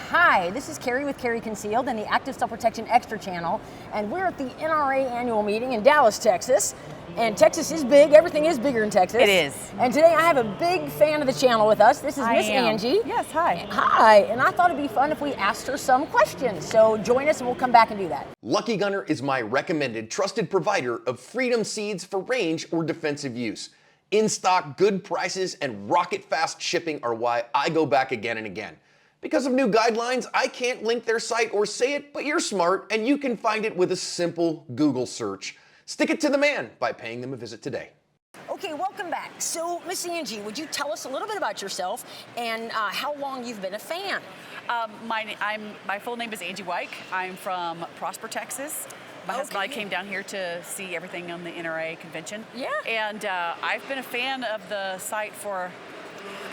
Hi, this is Kaery with Kaery Concealed and the Active Self-Protection Extra channel, and we're at the NRA annual meeting in Dallas, Texas. And Texas is big, everything is bigger in Texas. It is. And today I have a big fan of the channel with us. This is Miss Angie. Yes, hi. Hi, and I thought it'd be fun if we asked her some questions. So join us and we'll come back and do that. Lucky Gunner is my recommended trusted provider of freedom seeds for range or defensive use. In stock, good prices, and rocket fast shipping are why I go back again and again. Because of new guidelines, I can't link their site or say it, but you're smart and you can find it with a simple Google search. Stick it to the man by paying them a visit today. Okay, welcome back. So, Miss Angie, would you tell us a little bit about yourself and how long you've been a fan? My full name is Angie White. I'm from Prosper, Texas. My husband and I came down here to see everything on the NRA convention. Yeah. And I've been a fan of the site for,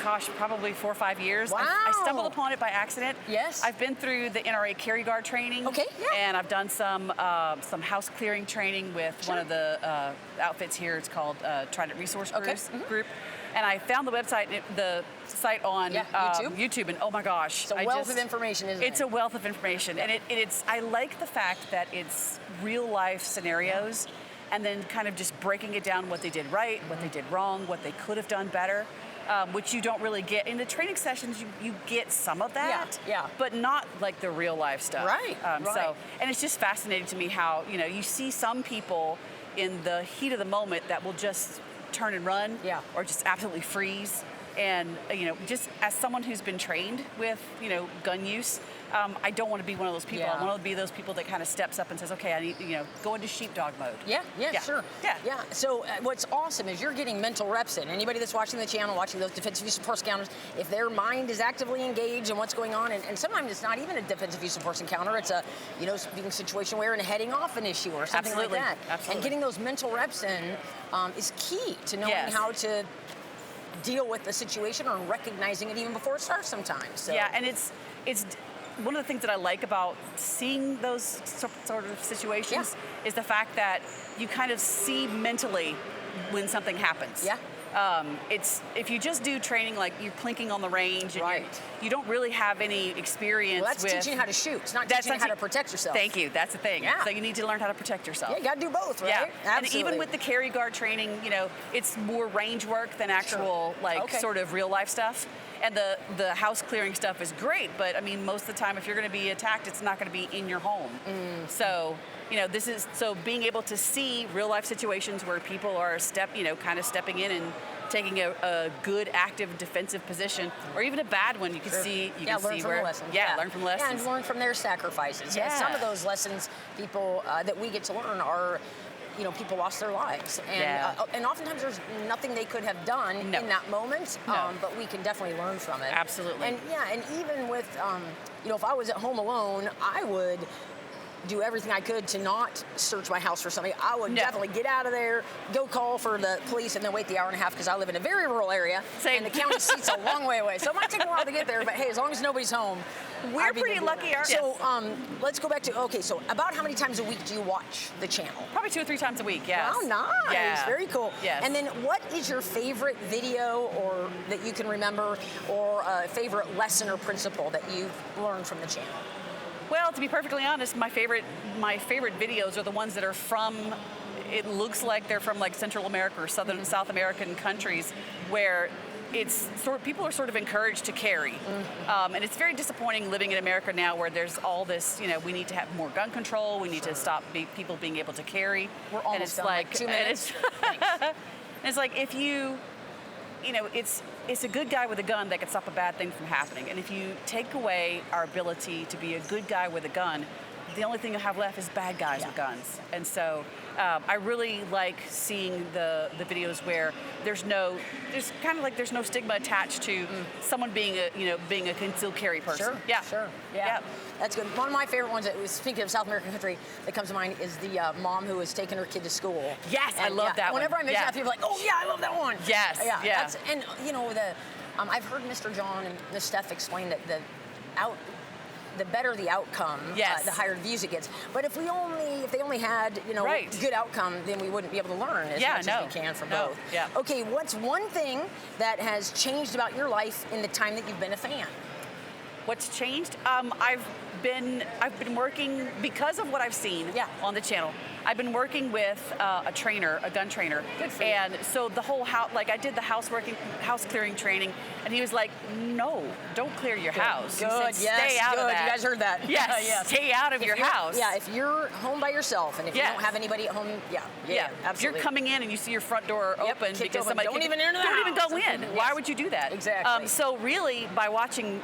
gosh, probably 4 or 5 years. Wow. I stumbled upon it by accident. Yes. I've been through the NRA Kaery Guard training. Okay, yeah. And I've done some house clearing training with one of the outfits here. It's called Trident Resource Group. And I found the site on YouTube, and oh my gosh. It's a wealth of information, isn't it? It's a wealth of information, and I like the fact that it's real life scenarios, and then kind of just breaking it down what they did right, what they did wrong, what they could have done better. Which you don't really get in the training sessions. You get some of that, but not like the real life stuff. Right. So, and it's just fascinating to me how you see some people in the heat of the moment that will just turn and run, or just absolutely freeze. And just as someone who's been trained with gun use, I don't want to be one of those people. I want to be those people that kind of steps up and says, okay, I need go into sheepdog mode. Yeah, sure. Yeah. So what's awesome is you're getting mental reps in. Anybody that's watching the channel, watching those defensive use of force encounters, if their mind is actively engaged in what's going on, and sometimes it's not even a defensive use of force encounter, it's a being situation where and heading off an issue or something like that. Absolutely. And getting those mental reps in is key to knowing how to deal with the situation or recognizing it even before it starts sometimes. So. Yeah, and it's one of the things that I like about seeing those sort of situations is the fact that you kind of see mentally when something happens. Yeah. It's if you just do training like you're plinking on the range, and you don't really have any experience. Well, that's teaching you how to shoot. It's not teaching you how to protect yourself. Thank you. That's the thing. Yeah. So you need to learn how to protect yourself. Yeah, you got to do both, right? Yeah. Absolutely. And even with the Kaery Guard training, it's more range work than actual sort of real life stuff. And the house clearing stuff is great, but I mean, most of the time, if you're going to be attacked, it's not going to be in your home. So, being able to see real life situations where people are kind of stepping in and taking a good active defensive position, or even a bad one, you can see. Learn from the lessons. Learn from lessons. Yeah, and learn from their sacrifices. Yeah. And some of those lessons, people that we get to learn are. People lost their lives, and oftentimes there's nothing they could have done in that moment, but we can definitely learn from it. Absolutely. And even with, if I was at home alone, I would do everything I could to not search my house for something. I would definitely get out of there, go call for the police, and then wait the hour and a half because I live in a very rural area, and the county seat's a long way away. So it might take a while to get there, but hey, as long as nobody's home, we're pretty lucky. So let's go back to, so about how many times a week do you watch the channel? Probably 2 or 3 times a week, yes. Oh, nice. Yeah. Very cool. Yes. And then what is your favorite video or that you can remember, or a favorite lesson or principle that you've learned from the channel? Well, to be perfectly honest, my favorite videos are the ones that are from, it looks like they're from like Central America or South American countries where it's people are sort of encouraged to carry. And it's very disappointing living in America now where there's all this, we need to have more gun control, we need to stop people being able to carry. We're almost done, like 2 minutes. It's like if you, it's a good guy with a gun that can stop a bad thing from happening. And if you take away our ability to be a good guy with a gun, the only thing you have left is bad guys with guns. And so I really like seeing the videos where there's no stigma attached to someone being a concealed carry person. Sure. Yeah. That's good. One of my favorite ones, speaking of South American country, that comes to mind is the mom who was taking her kid to school. Yes, I love that one. Whenever I mention that, people are like, oh yeah, I love that one. Yes. Yeah. And I've heard Mr. John and Ms. Steph explain that the better the outcome, the higher views it gets. But if they only had good outcome, then we wouldn't be able to learn as much as we can from both. Yeah. Okay, what's one thing that has changed about your life in the time that you've been a fan? What's changed? I've been working, because of what I've seen on the channel. I've been working with a trainer, a gun trainer. Good for you. And so the whole house, like I did the house clearing training, and he was like, no, don't clear your house. Good, He said, stay out of that. You guys heard that. Yes, Yes. stay out of your house. Yeah, if you're home by yourself and if you don't have anybody at home, If absolutely. you're coming in and you see your front door open kicked because open, somebody don't even enter the don't even house. go in. Why would you do that? Exactly. So really, by watching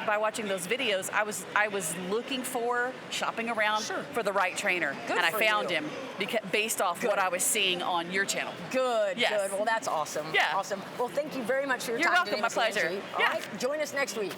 those videos, I was looking for, shopping around for the right trainer, Good and I for found you. him based off what I was seeing on your channel. Good, Yes. good. Well, that's awesome. Yeah. Awesome. Well, thank you very much for your You're time welcome. today, My Miss pleasure. Angie. All Yeah. right, join us next week.